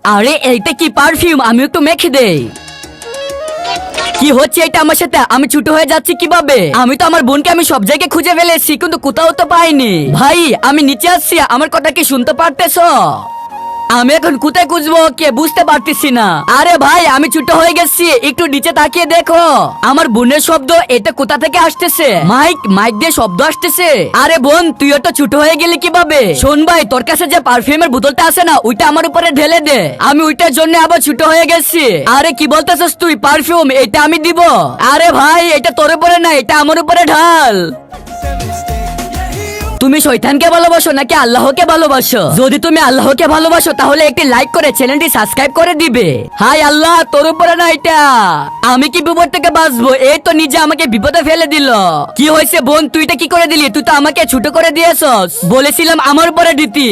আরে এইটা কি পারফিউম, আমি একটু মেখে দেই। কি হচ্ছে এটা আমার সাথে? আমি ছোট হয়ে যাচ্ছি কিভাবে? আমি তো আমার বোনকে আমি সব জায়গায় খুঁজে ফেলেছি কিন্তু কোথাও তো পাইনি। ভাই আমি নিচে আসছি, আমার কথা কি শুনতে পারতেছো? আমি এখন কোথায় খুঁজবো কে বুঝতে পারতেছি না। আরে ভাই আমি ছোট হয়ে গেছি, একটু নিচে তাকিয়ে দেখো। আমার বোনের শব্দ এটা কোথা থেকে আসতেছে? মাইক মাইক দিয়ে শব্দ আসতেছে। আরে বোন তুই তো ছোট হয়ে গেলি কিভাবে? শোন ভাই, তোর কাছে যে পারফিউমের বোতলটা আছে না, ওইটা আমার উপরে ঢেলে দে। আমি ওইটার জন্য আবার ছোট হয়ে গেছি। আরে কি বলতেছস তুই? পারফিউম এটা আমি দিব? আরে ভাই এটা তোর উপরে না, এটা আমার উপরে ঢাল। তুমি শয়তানকে ভালোবাসো নাকি আল্লাহকে ভালোবাসো? যদি তুমি আল্লাহকে ভালোবাসো তাহলে একটি লাইক করে চ্যানেলটি সাবস্ক্রাইব করে দিবে। হাই আল্লাহ, তোর উপরে না এটা। আমি কি বিপদ থেকে বাঁচবো? এই তো নিজে আমাকে বিপদে ফেলে দিল। কি হয়েছে বোন, তুই এটা কি করে দিলি? তুই তো আমাকে ছোট করে দিয়েছস, বলেছিলাম আমার উপরে দিতি।